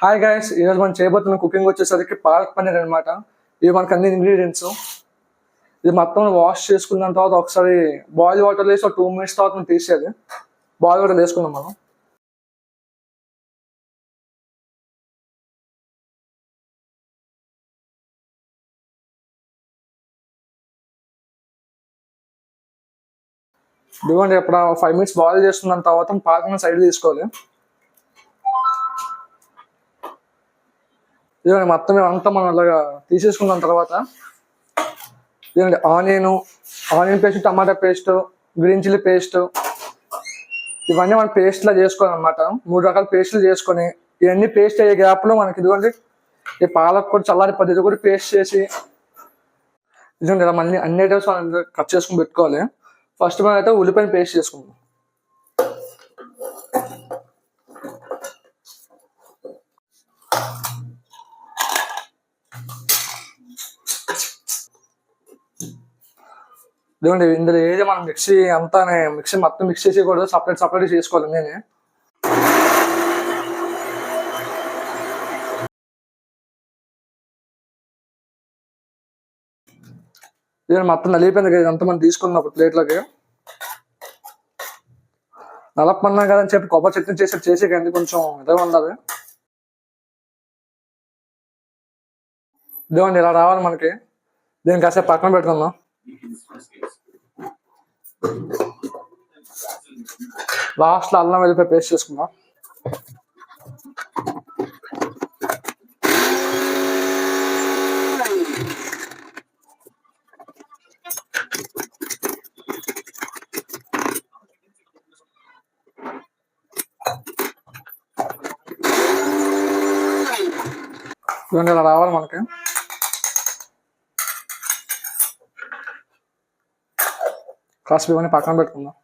Hi guys, ఈరోజు మనం చేయబోతున్న కుకింగ్ వచ్చేసరికి పాలక్ పన్నీర్ అనమాట. ఇవి మనకు అన్ని ఇంగ్రీడియంట్స్. ఇది మొత్తం వాష్ చేసుకున్న తర్వాత ఒకసారి బాయిల్ వాటర్ వేసి ఒక 2 minutes తర్వాత మనం తీసేది. బాయిల్ వాటర్ వేసుకున్నాం మనం. ఇదిగోండి, ఇప్పుడు 5 minutes బాయిల్ చేసుకున్న తర్వాత పాలక్ సైడ్ తీసుకోవాలి. ఇదిగోండి, మొత్తం అంతా మనం అలాగా తీసేసుకున్న తర్వాత ఇదిగోండి ఆనియన్ పేస్ట్, టమాటా పేస్ట్, గ్రీన్ చిల్లీ పేస్ట్, ఇవన్నీ మనం పేస్ట్లా చేసుకోవాలన్నమాట. 3 రకాల పేస్టులు చేసుకొని ఇవన్నీ పేస్ట్ అయ్యే గ్యాప్లో మనకి ఇదిగోండి ఈ పాలక్ కూడా చల్లారి పద్ధతి కూడా పేస్ట్ చేసి ఇదిగోండి ఇలా మళ్ళీ అన్ని ఐటమ్స్ మనం కట్ చేసుకుని పెట్టుకోవాలి. ఫస్ట్ మనం అయితే ఉల్లిపాయలు పేస్ట్ చేసుకుందాం. ఇదిగోండి, ఇందులో ఏది మనం మిక్సీ మొత్తం మిక్స్ చేసి కూడా సపరేట్ చేసుకోవాలి. నేనే ఇది మొత్తం నలిగిపోయింది కదా, ఇదంతా మనం తీసుకున్నప్పుడు ప్లేట్లోకి. నలపన్నా కదా అని చెప్పి కొబ్బరి చట్నీ చేసేకండి కొంచెం ఇదిగా ఉండాలి. ఇదిగోండి ఇలా రావాలి మనకి. దీన్ని కాసేపు పక్కన పెట్టుకుందాం. లాస్ట్ లో అల్లం వెల్లిపాయ పేస్ట్ చేసుకుందాం. ఇవన్నీ ఇలా రావాలి మనకి. కాసేపు ఇవన్నీ పక్కన పెట్టుకుందాం.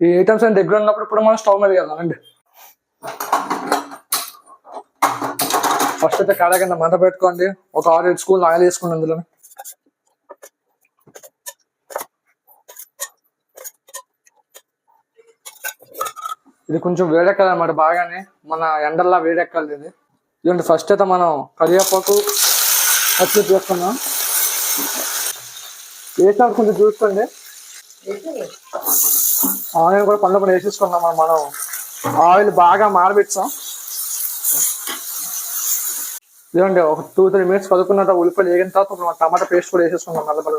ఈ ఐటమ్స్ అని దగ్గర ఉన్నప్పుడు ఇప్పుడు మనం స్టవ్ మీద వెళ్దామండి. ఫస్ట్ అయితే కడాయి కింద మంట పెట్టుకోండి. ఒక 6-7 స్పూన్లు ఆయిల్ వేసుకోండి. అందులో ఇది కొంచెం వేడెక్కాలి అన్నమాట. బాగానే మన ఎండల్లా వేడెక్కాలి ఇది. ఇదంటే ఫస్ట్ అయితే మనం కరివేపాకు పచ్చి చేసుకున్నాం. వేసినప్పుడు కొంచెం చూసుకోండి. ఆనియన్ కూడా పండుగ వేసేసుకున్నాం. మనం ఆయిల్ బాగా మారబెట్టాం. ఇదండి ఒక 2-3 minutes కలుపుకున్న తర్వాత ఉల్లిపాయలు వేగిన తర్వాత టమాటా పేస్ట్ కూడా వేసేసుకున్నాం. నల్లపల్లి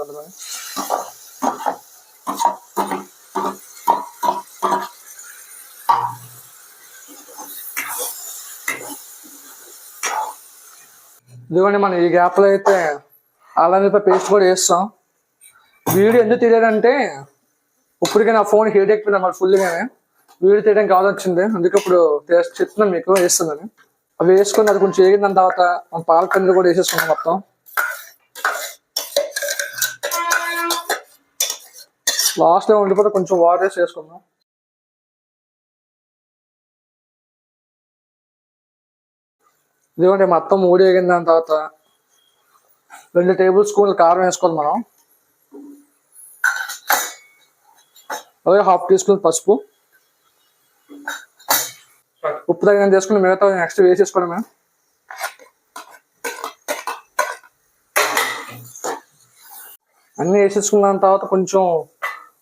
ఇదిగోండి, మనం ఈ గ్యాప్లో అయితే అల్లం వెల్లిపాయ పేస్ట్ కూడా వేస్తాం. వీడియో ఎందుకు తెలియదంటే ఇప్పటికే నా ఫోన్ హీట్ ఎక్కిపోయింది అన్నమాట ఫుల్గానే. వీడియో తీయడానికి కావాల్సింది, అందుకే ఇప్పుడు చెప్తున్నాను మీకు వేస్తుందని. అవి వేసుకొని అది కొంచెం వేగిన తర్వాత మనం పాలక్ పన్నీర్ కూడా వేసేసుకున్నాం మొత్తం. లాస్ట్లో ఉండిపోతే కొంచెం వాటర్ వేసి వేసుకుందాం. ఇదిగోండి మొత్తం 3 వేగిన దాని తర్వాత 2 టేబుల్ స్పూన్లు కారం వేసుకోవాలి మనం. అలాగే 1/2 teaspoon పసుపు, ఉప్పు తగినంత వేసుకుని మిగతా నెక్స్ట్ వేసేసుకోవడం. మేము అన్నీ వేసేసుకున్న తర్వాత కొంచెం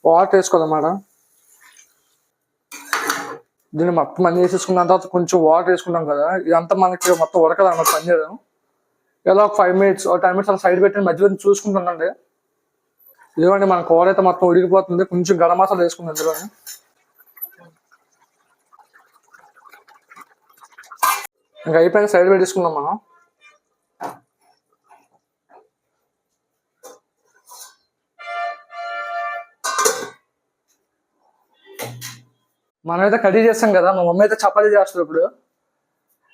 వాటర్ వేసుకోవాలన్నమాట. దీన్ని మొత్తం అన్నీ వేసేసుకున్న తర్వాత కొంచెం వాటర్ వేసుకుంటాం కదా, ఇదంతా మనకి మొత్తం ఉడకదన్నమాట పన్నీర్. ఇలా ఒక 5 minutes 10 minutes అలా సైడ్ పెట్టి మధ్యలో చూసుకుంటుండండి. ఇదిగోండి మన కూర అయితే మొత్తం ఉడికిపోతుంది. కొంచెం గరం మసాలా వేసుకుందాం ఇందులో. ఇంకా అయిపోయిన సైడ్ పెట్టేసుకుందాం మనం. మనమైతే కర్రీ చేస్తాం కదా, మా మమ్మీ అయితే చపాతీ చేస్తారు. ఇప్పుడు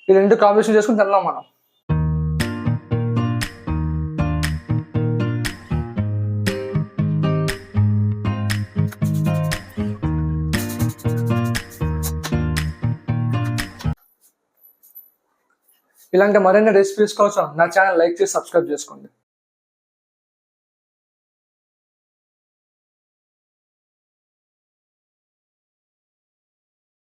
ఈ 2 కాంబినేషన్ చేసుకుని తిన్నాం మనం. ఇలాంటి మరిన్ని రెసిపీస్ కోసం నా ఛానల్ లైక్ చేసి సబ్స్క్రైబ్ చేసుకోండి.